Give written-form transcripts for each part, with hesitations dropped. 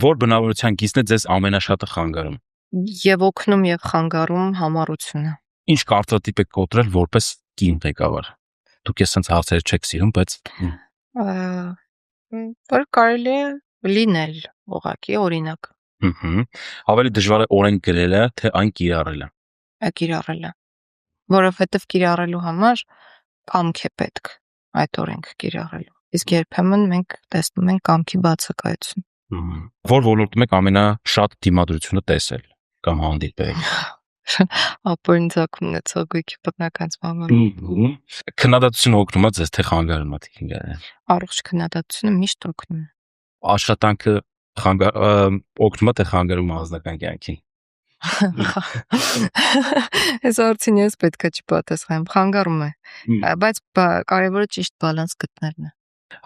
Որ բնավորության գիծն է ձեզ ամենաշատը խանգարում։ Եվ օգնում եւ խանգարում համառությունը։ Ինչ կարծրատիպ եք կոտրել որպես կին ղեկավար։ Դուք ես sense հարցեր չեք սիրում, բայց Որ կարելի է լինել ուղղակի օրինակ Ավելի դժվար է օրենք գրելը, թե այն կիրառելը։ կիրառելը, որովհետեւ կիրառելու համար կամք է պետք այդ օրենքը կիրառելու։ Իսկ երբեմն մենք տեսնում ենք կամքի բացակայություն։ Որ ոլորտում եք ամենաշատ դիմադրությունը տեսել կամ հանդիպել։ Ապօրին ցակում ունեցող գույքի բնական ծավալը։ Քննադատությունը օգնում է ձեզ, թե խանգարում է թիկինգը։ Առողջ քննադատությունը միշտ օգնում է։ Աշխատանքը օգնում է, թե խանգարում է անձնական կյանքին։ Այս հարցին ես պետք է չպատասխանեմ, խանգարում է, բայց կարևորը ճիշտ բալանս գտնելն է։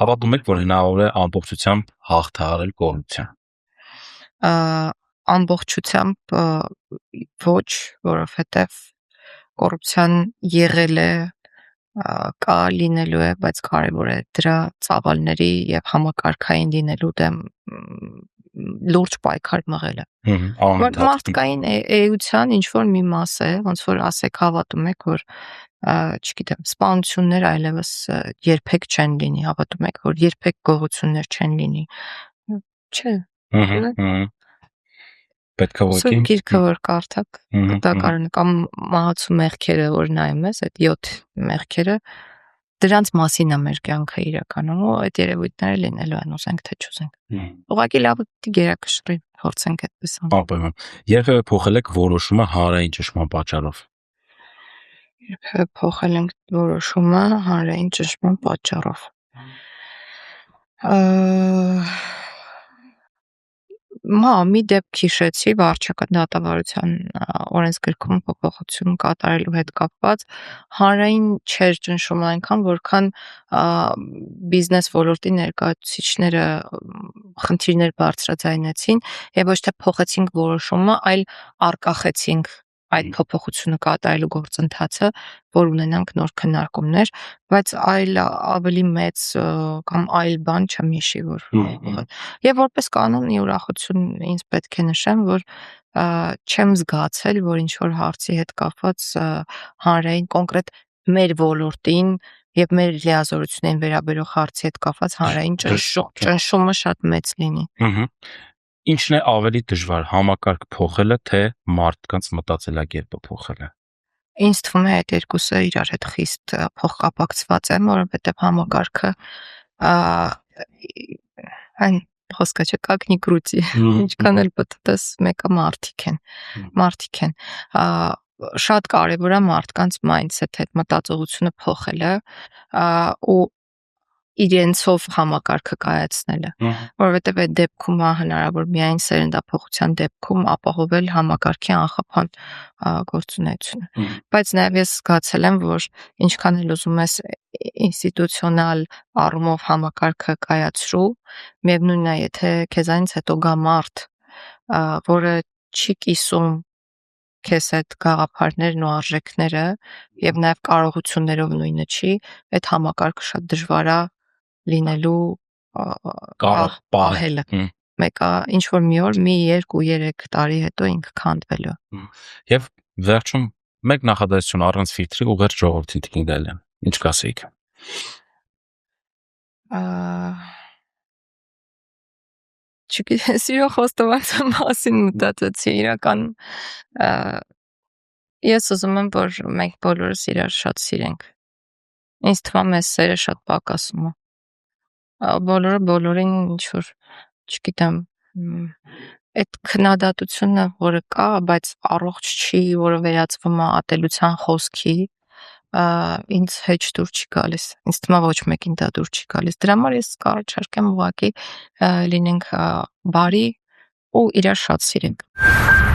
Հավատում եք, որ հնարավոր է ամբողջությամբ հաղթահարել կոռուպցիան։ Ամբողջությամբ ոչ, որովհետև կոռուպցիան եղել է, կա լինելու է, բայց կարևոր է դրա ծավալների եւ համակարգային լինելու դեմ լուրջ պայքար մղելը։ Մարդկային էության ինչ որ մի մաս է, ոնց որ ասեք հավատում եք, որ չգիտեմ, սպանություններ այլևս երբեք չեն լինի, հավատում եք, որ երբեք գողություններ չեն լինի։ Չէ։ Պետք է ոքի գիրքը որ կարդաք, դա կարող կամ մահացու մեղքերը որ նայում ես, այդ 7 մեղքերը, դրանց մասին է մեր կյանքը իրականում, ու այդ երևույթները լինելու են, ուզենք թե չուզենք։ Ուղղակի լավ գերակշռի փորձենք այդպես անել։ Ապա երբևէ փոխել եք որոշումը հանրային ճնշման պատճառով։ Երբևէ փոխել ենք որոշումը հանրային ճնշման պատճառով։ Մի դեպք հիշեցի վարչական դատավարության օրենսգրքում փոփոխություն կատարելու հետ կապված, հանրային չէր ճնշում այնքան, որքան բիզնես ոլորտի ներկայացուցիչները խնդիրներ բարձրաձայնեցին եւ ոչ թե փոխեցինք որոշումը, այլ արկախեցինք այդ փոփոխությունը կատարելու գործընթացը, որ ունենանք նոր քննարկումներ, բայց ավելի մեծ կամ այլ բան չեմ հիշի, որ եւ որպես կանոն ուրախություն ինձ պետք է նշեմ, որ չեմ զգացել, որ ինչ որ հարցի հետ կապված հանրային կոնկրետ մեր ոլորտին եւ մեր լիազորություններին վերաբերող հարցի հետ կապված հանրային ճնշումը շատ մեծ լինի։ Ինչն է ավելի դժվար, համակարգ փոխելը, թե մարդկանց մտածելակերպը փոխելը։ Ինձ թվում է այդ երկուսը իրար հետ խիստ փոխկապակցված են, որովհետեւ համակարգը այն խոսքը չէ, как ни крути, ինչքան էլ պատտես մեկը մարդիկ են, շատ կարևոր է մարդկանց mindset հետ մտածողությունը փոխելը ու իրենցով համակարգը կայացնելը, որովհետև այդ դեպքում հնարավոր միայն սերնդափոխության դեպքում ապահովել համակարգի անխափան գործունեությունը։ Բայց նաև ես զգացել եմ, որ ինչքան էլ ուզում ես ինստիտուցիոնալ առումով համակարգը կայացրու, միևնույնն է, եթե քեզանից հետո գա մարդ, որը չի կիսում քեզ այդ գաղափարներն ու արժեքները եւ նաեւ կարողություններով նույնը չի, այդ համակարգը շատ դժվար է լինելու պահելը։ Մեկը ինչ որ մի օր, 2-3 տարի հետո ինքը քանդվելու։ Եվ վերջում մեկ նախադասություն առանց ֆիլտրի ուղղակի ժողովրդին տիկնգալը։ Ինչ կասեիք։ Չգիտեմ, սիրո խոստովանության մասին մտածեցի իրական ես ուզում եմ, որ մենք բոլորս իրար շատ սիրենք։ Ինձ թվում է սերը շատ պակասում է։ Բոլորը բոլորին ինչ որ, չգիտեմ, այդ քննադատությունը, որը կա, բայց առողջ չի, որը վերածվում է ատելության խոսքի, ինձ հեչ դուր չի գալիս։ Ինձ թվում է ոչ մեկին դա դուր չի գալիս։ Դրա համար ես կառաջարկեմ ուղղակի լինենք բարի ու իրար շատ սիրենք։